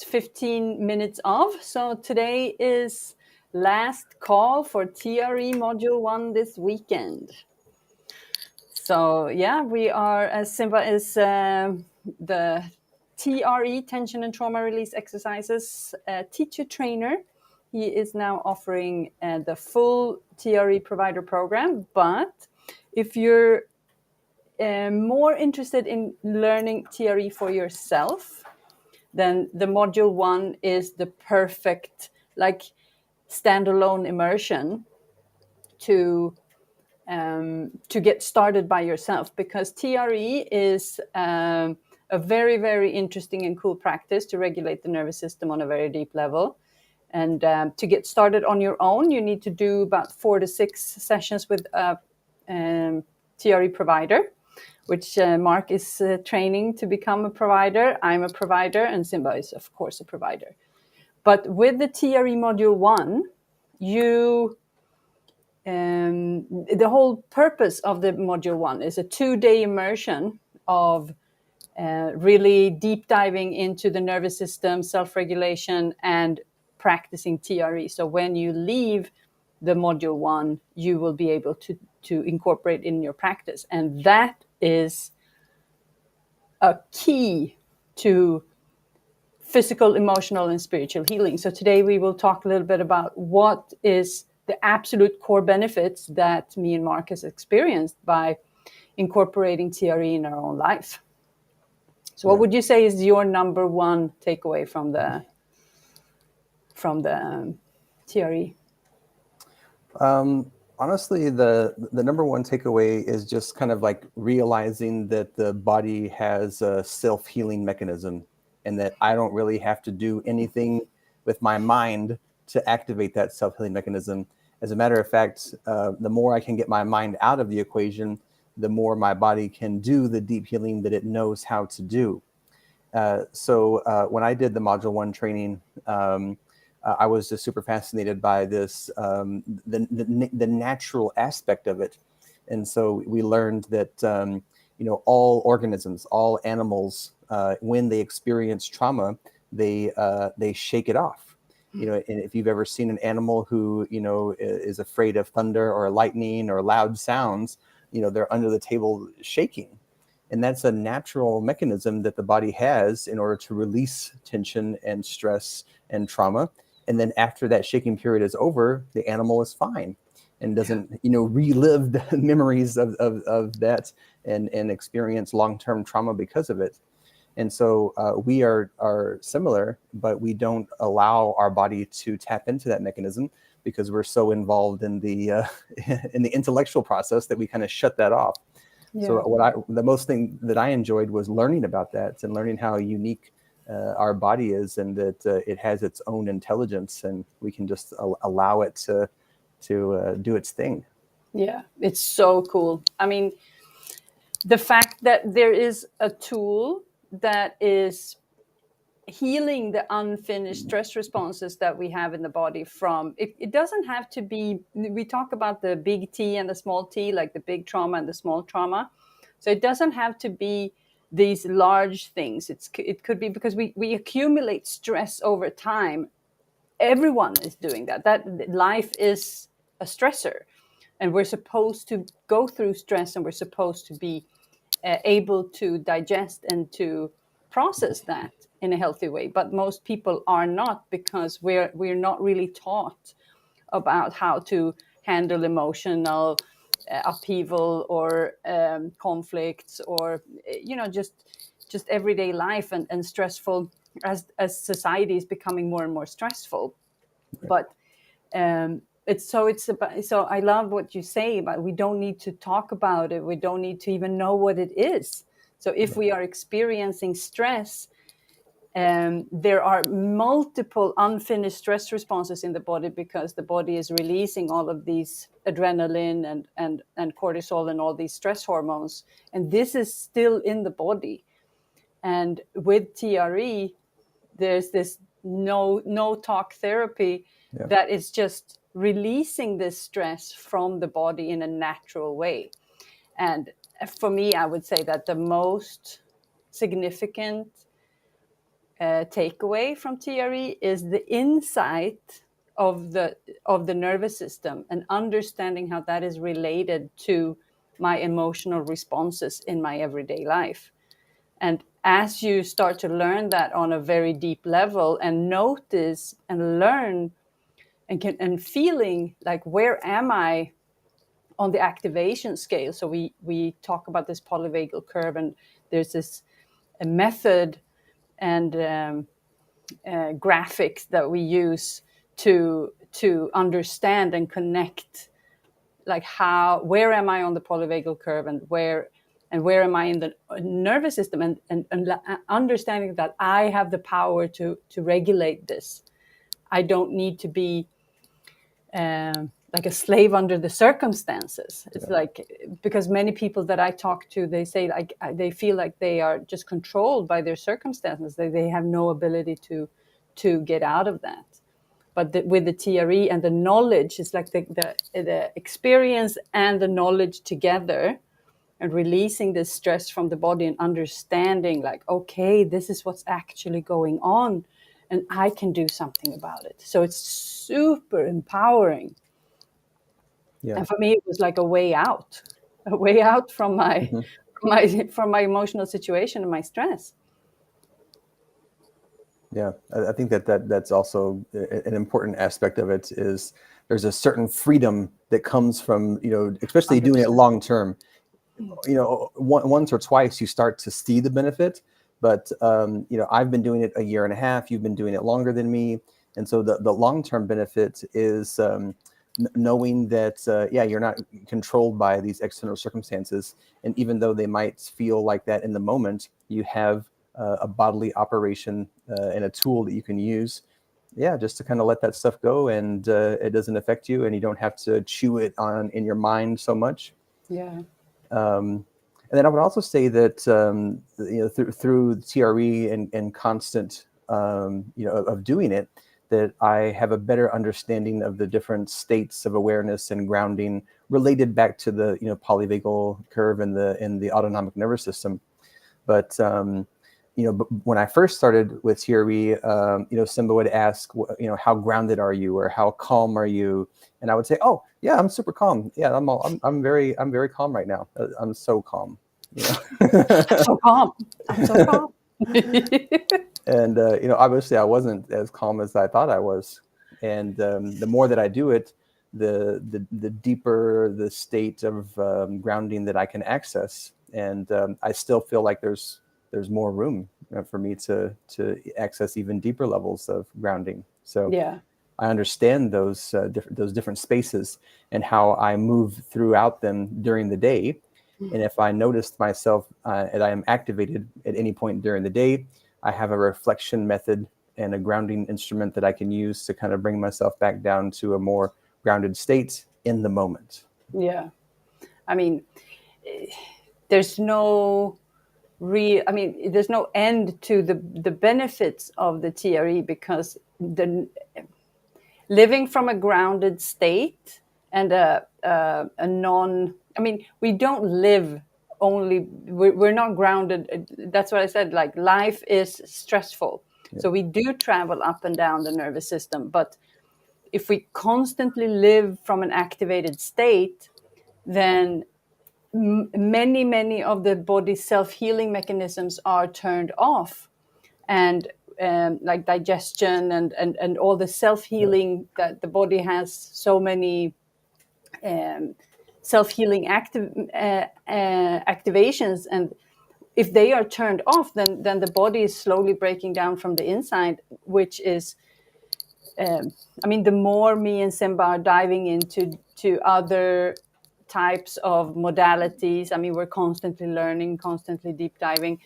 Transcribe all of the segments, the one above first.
15 minutes of. So today is last call for TRE Module 1 this weekend. So yeah, we are, as Simba is the TRE, Tension and Trauma Release Exercises teacher trainer. He is now offering the full TRE provider program. But if you're more interested in learning TRE for yourself, then the module 1 is the perfect standalone immersion to get started by yourself, because TRE is a very, very interesting and cool practice to regulate the nervous system on a very deep level. And to get started on your own, you need to do about 4 to 6 sessions with a TRE provider, which Mark is training to become a provider. I'm a provider, and Simba is, of course, a provider. But with the TRE Module 1, the whole purpose of the Module 1 is a 2-day immersion of really deep diving into the nervous system, self-regulation, and practicing TRE. So when you leave the Module 1, you will be able to incorporate in your practice. And that is a key to physical, emotional, and spiritual healing. So today we will talk a little bit about what is the absolute core benefits that me and Mark has experienced by incorporating TRE in our own life. So what would you say is your number one takeaway from the TRE? Honestly, the number one takeaway is just kind of like realizing that the body has a self-healing mechanism, and that I don't really have to do anything with my mind to activate that self-healing mechanism. As a matter of fact, the more I can get my mind out of the equation, the more my body can do the deep healing that it knows how to do. So when I did the Module 1 training, I was just super fascinated by this, the natural aspect of it. And so we learned that, all organisms, all animals, when they experience trauma, they shake it off. And if you've ever seen an animal who, is afraid of thunder or lightning or loud sounds, they're under the table shaking. And that's a natural mechanism that the body has in order to release tension and stress and trauma. And then after that shaking period is over, the animal is fine and doesn't, relive the memories of that and experience long-term trauma because of it. And so we are similar, but we don't allow our body to tap into that mechanism because we're so involved in the in the intellectual process that we kind of shut that off. Yeah. So the most thing that I enjoyed was learning about that and learning how unique our body is, and that it has its own intelligence, and we can just allow it to do its thing. Yeah, it's so cool. I mean, the fact that there is a tool that is healing the unfinished stress responses that we have in the body from, it doesn't have to be, we talk about the big T and the small t, like the big trauma and the small trauma. So it doesn't have to be these large things. It could be because we accumulate stress over time. Everyone is doing that. That life is a stressor, and we're supposed to go through stress, and we're supposed to be able to digest and to process that in a healthy way. But most people are not, because we're not really taught about how to handle emotional upheaval or conflicts, or just everyday life and stressful, as society is becoming more and more stressful. But so I love what you say about, we don't need to talk about it. We don't need to even know what it is. So if we are experiencing stress, there are multiple unfinished stress responses in the body, because the body is releasing all of these adrenaline and cortisol and all these stress hormones. And this is still in the body. And with TRE, there's this no talk therapy that is just releasing this stress from the body in a natural way. And for me, I would say that the most significant takeaway from TRE is the insight of the nervous system and understanding how that is related to my emotional responses in my everyday life. And as you start to learn that on a very deep level and notice and learn and feeling like, where am I on the activation scale? So we talk about this polyvagal curve, and there's this a method and graphics that we use to understand and connect, like where am I on the polyvagal curve, and where am I in the nervous system, and understanding that I have the power to regulate this. I don't need to be like a slave under the circumstances. It's like, because many people that I talk to, they say like they feel like they are just controlled by their circumstances. They have no ability to get out of that. But with the TRE and the knowledge, it's like the experience and the knowledge together, and releasing the stress from the body and understanding like, okay, this is what's actually going on, and I can do something about it. So it's super empowering. Yeah. And for me, it was like a way out from my from my emotional situation and my stress. Yeah, I think that's also an important aspect of it. Is there's a certain freedom that comes from, especially doing it 100%. long term. Once or twice you start to see the benefit, but I've been doing it a year and a half. You've been doing it longer than me, and so the long term benefit is knowing that you're not controlled by these external circumstances, and even though they might feel like that in the moment, you have a bodily operation and a tool that you can use, just to kind of let that stuff go, and it doesn't affect you, and you don't have to chew it on in your mind so much. Yeah. And then I would also say that through TRE and constant of doing it, that I have a better understanding of the different states of awareness and grounding related back to the polyvagal curve and the autonomic nervous system. But when I first started with TRE, Simba would ask, how grounded are you, or how calm are you? And I would say, oh yeah, I'm super calm. Yeah, I'm very calm right now. I'm so calm. So calm. I'm so calm. And obviously I wasn't as calm as I thought I was. And the more that I do it, the deeper the state of grounding that I can access. And I still feel like there's more room for me to access even deeper levels of grounding. So Yeah. I understand those different spaces and how I move throughout them during the day. And if I noticed myself and I am activated at any point during the day, I have a reflection method and a grounding instrument that I can use to kind of bring myself back down to a more grounded state in the moment. Yeah. I mean, there's no there's no end to the benefits of the TRE, because the living from a grounded state and a non, we don't live only, we're not grounded. That's what I said, like life is stressful. Yeah. So we do travel up and down the nervous system, but if we constantly live from an activated state, then many of the body's self-healing mechanisms are turned off, and like digestion and all the self-healing that the body has, so many self-healing activations, and if they are turned off, then the body is slowly breaking down from the inside, which is the more me and Simba are diving into other types of modalities, we're constantly learning, constantly deep diving.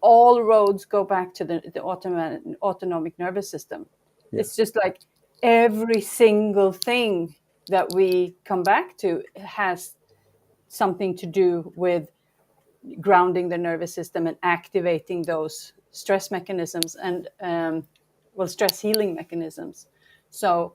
All roads go back to the autonomic nervous system. Yeah. It's just like every single thing that we come back to has something to do with grounding the nervous system and activating those stress mechanisms and stress healing mechanisms. So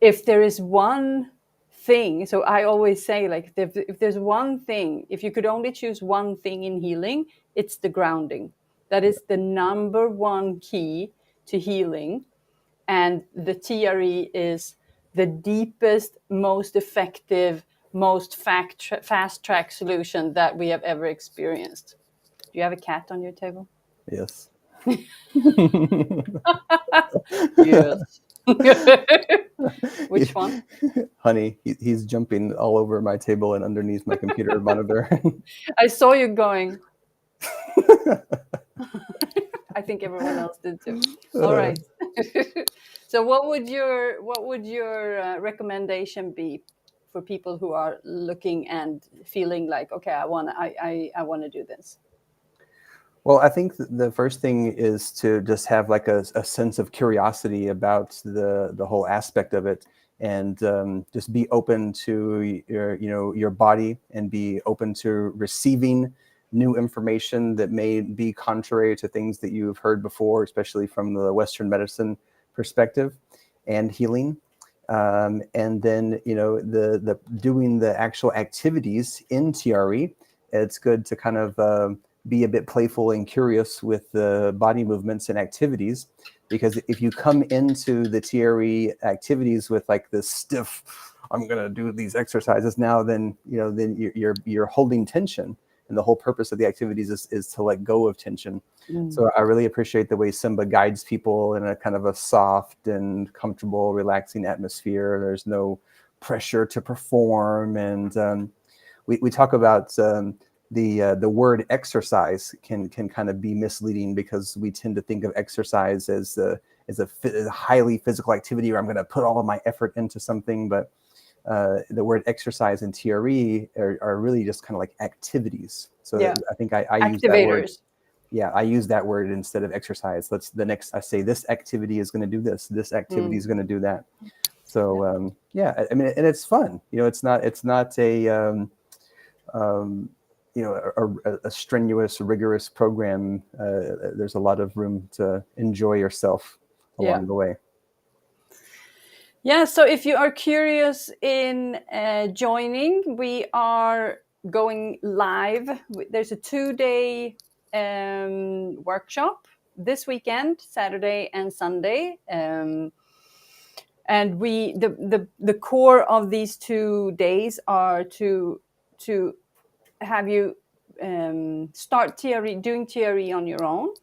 if there is one thing, so I always say, like, if there's one thing, if you could only choose one thing in healing, it's the grounding. That is the number one key to healing. And the TRE is the deepest, most effective, most fast track solution that we have ever experienced. Do you have a cat on your table? Yes. Yes. Which one? Honey, he's jumping all over my table and underneath my computer monitor. I saw you going. I think everyone else did too. All right. So what would your recommendation be for people who are looking and feeling like, okay, I want to do this? Well, I think the first thing is to just have like a sense of curiosity about the whole aspect of it, and just be open to your body, and be open to receiving new information that may be contrary to things that you've heard before, especially from the Western medicine perspective and healing. And then the doing the actual activities in TRE, it's good to kind of be a bit playful and curious with the body movements and activities, because if you come into the TRE activities with like this stiff, I'm going to do these exercises now, then you're holding tension, and the whole purpose of the activities is to let go of tension. So I really appreciate the way Simba guides people in a kind of a soft and comfortable, relaxing atmosphere. There's no pressure to perform, and we talk about the word exercise can kind of be misleading, because we tend to think of exercise as a highly physical activity where I'm going to put all of my effort into something. But the word exercise and TRE are really just kind of like activities. So Yeah. I think I use that word. Activators. Yeah, I use that word instead of exercise. I say this activity is going to do this activity is going to do that. So I mean, and it's fun. It's not a strenuous, rigorous program. There's a lot of room to enjoy yourself Yeah. along the way. Yeah, so if you are curious in joining, we are going live. There's a 2-day workshop this weekend, Saturday and Sunday. And the core of these 2 days are to have you start doing TRE on your own,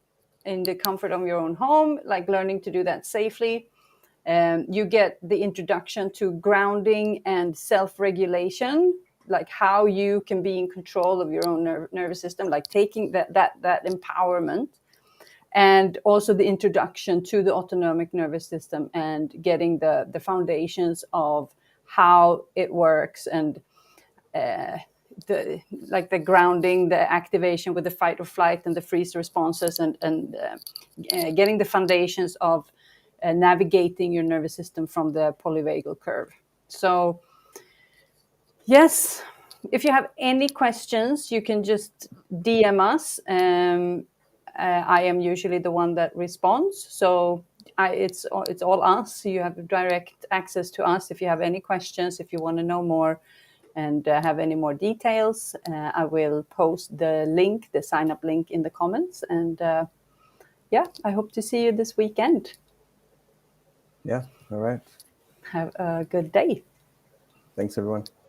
in the comfort of your own home, like learning to do that safely. You get the introduction to grounding and self-regulation, like how you can be in control of your own nervous system, like taking that empowerment, and also the introduction to the autonomic nervous system, and getting the foundations of how it works, and the grounding, the activation with the fight or flight and the freeze responses, and getting the foundations of navigating your nervous system from the polyvagal curve. So yes, if you have any questions, you can just DM us. I am usually the one that responds, so it's all us. You have direct access to us if you have any questions, if you want to know more and have any more details. I will post the link, the sign up link, in the comments. And I hope to see you this weekend. Yeah. All right. Have a good day. Thanks, everyone.